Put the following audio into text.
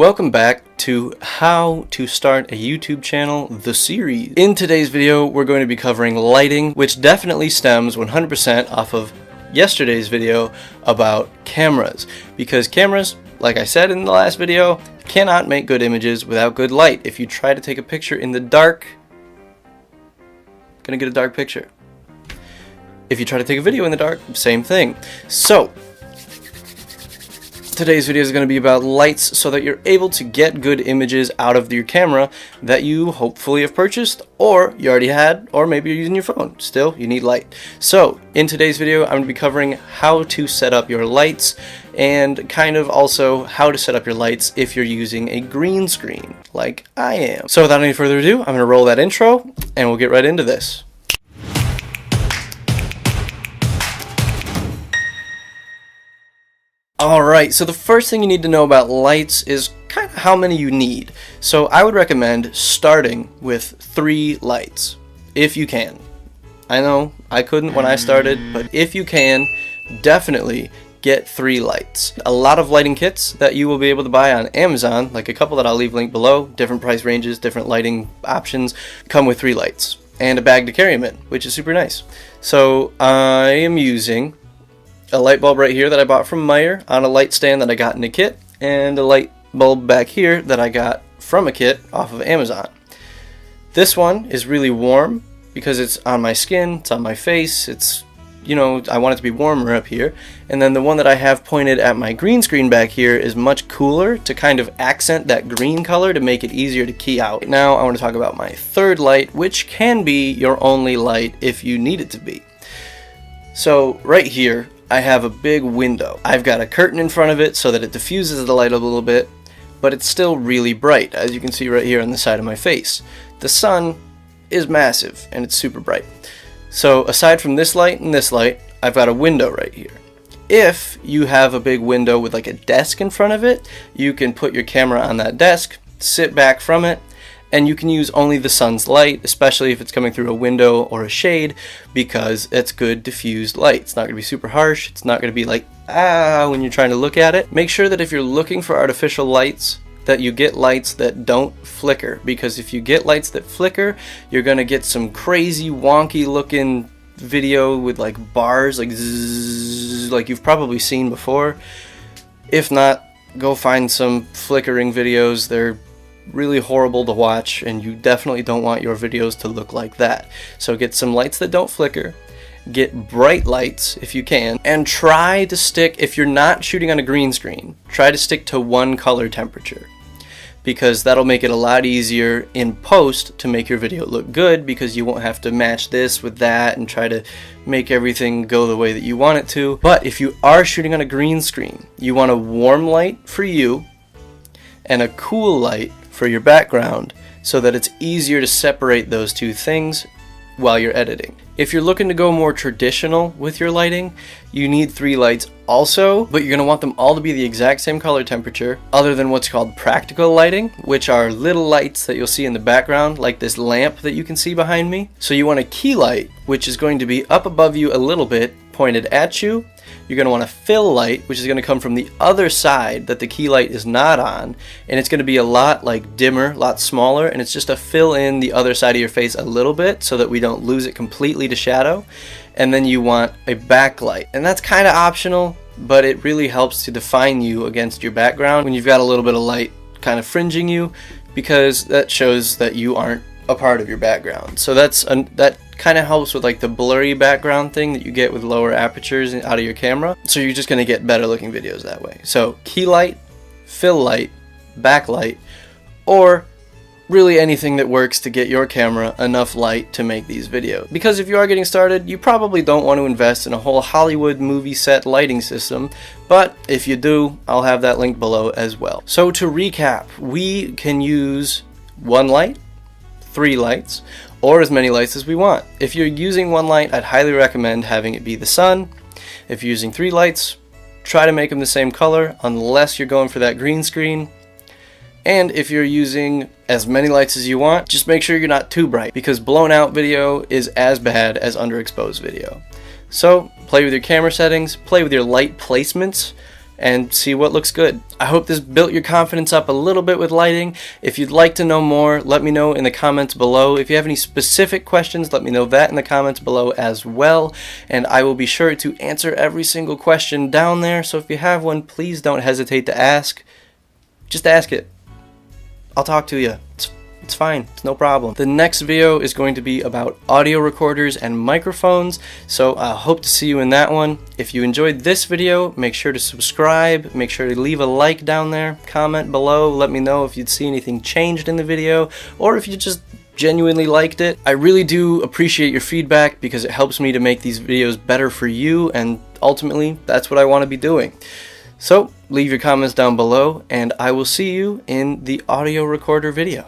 Welcome back to How to Start a YouTube Channel, the series. In today's video, we're going to be covering lighting, which definitely stems 100% off of yesterday's video about cameras. Because cameras, like I said in the last video, cannot make good images without good light. If you try to take a picture in the dark, gonna get a dark picture. If you try to take a video in the dark, same thing. So, today's video is going to be about lights so that you're able to get good images out of your camera that you hopefully have purchased, or you already had, or maybe you're using your phone. Still, you need light. So, in today's video, I'm going to be covering how to set up your lights and kind of also how to set up your lights if you're using a green screen like I am. So, without any further ado, I'm going to roll that intro and we'll get right into this. Alright, so the first thing you need to know about lights is kind of how many you need. So I would recommend starting with 3 lights, if you can. I know I couldn't when I started, but if you can, definitely get 3 lights. A lot of lighting kits that you will be able to buy on Amazon, like a couple that I'll leave linked below, different price ranges, different lighting options, come with 3 lights. And a bag to carry them in, which is super nice. So I am using a light bulb right here that I bought from Meyer on a light stand that I got in a kit, and a light bulb back here that I got from a kit off of Amazon. This one is really warm because it's on my skin, it's on my face, it's, you know, I want it to be warmer up here. And then the one that I have pointed at my green screen back here is much cooler to kind of accent that green color to make it easier to key out. Now I want to talk about my third light, which can be your only light if you need it to be. So right here, I have a big window. I've got a curtain in front of it so that it diffuses the light a little bit, but it's still really bright, as you can see right here on the side of my face. The sun is massive and it's super bright. So aside from this light and this light, I've got a window right here. If you have a big window with like a desk in front of it, you can put your camera on that desk, sit back from it, and you can use only the sun's light, especially if it's coming through a window or a shade, because it's good diffused light. It's not going to be super harsh. It's not going to be like, when you're trying to look at it. Make sure that if you're looking for artificial lights, that you get lights that don't flicker, because if you get lights that flicker, you're going to get some crazy wonky looking video with like bars, like zzz, like you've probably seen before. If not, go find some flickering videos. They're really horrible to watch, and you definitely don't want your videos to look like that. So get some lights that don't flicker, get bright lights if you can, and try to stick, if you're not shooting on a green screen, try to stick to one color temperature, because that'll make it a lot easier in post to make your video look good, because you won't have to match this with that and try to make everything go the way that you want it to. But if you are shooting on a green screen, you want a warm light for you and a cool light for your background, so that it's easier to separate those two things while you're editing. If you're looking to go more traditional with your lighting, you need 3 lights also, but you're going to want them all to be the exact same color temperature, other than what's called practical lighting, which are little lights that you'll see in the background, like this lamp that you can see behind me. So you want a key light, which is going to be up above you a little bit, pointed at you. You're going to want a fill light, which is going to come from the other side that the key light is not on, and it's going to be a lot like dimmer, a lot smaller, and it's just to fill in the other side of your face a little bit so that we don't lose it completely to shadow. And then you want a backlight, and that's kind of optional, but it really helps to define you against your background when you've got a little bit of light kind of fringing you, because that shows that you aren't a part of your background. So that kind of helps with like the blurry background thing that you get with lower apertures out of your camera. So you're just going to get better looking videos that way. So key light, fill light, backlight, or really anything that works to get your camera enough light to make these videos. Because if you are getting started, you probably don't want to invest in a whole Hollywood movie set lighting system, but if you do, I'll have that link below as well. So to recap, we can use 1 light, 3 lights, or as many lights as we want. If you're using 1 light, I'd highly recommend having it be the sun. If you're using 3 lights, try to make them the same color, unless you're going for that green screen. And if you're using as many lights as you want, just make sure you're not too bright, because blown out video is as bad as underexposed video. So play with your camera settings, play with your light placements, and see what looks good. I hope this built your confidence up a little bit with lighting. If you'd like to know more, let me know in the comments below. If you have any specific questions, let me know that in the comments below as well, and I will be sure to answer every single question down there. So if you have one, please don't hesitate to ask. Just ask it. I'll talk to you. It's fine. It's no problem. The next video is going to be about audio recorders and microphones, so I hope to see you in that one. If you enjoyed this video, make sure to subscribe, make sure to leave a like down there, comment below, let me know if you'd see anything changed in the video, or if you just genuinely liked it. I really do appreciate your feedback because it helps me to make these videos better for you, and ultimately, that's what I want to be doing. So, leave your comments down below, and I will see you in the audio recorder video.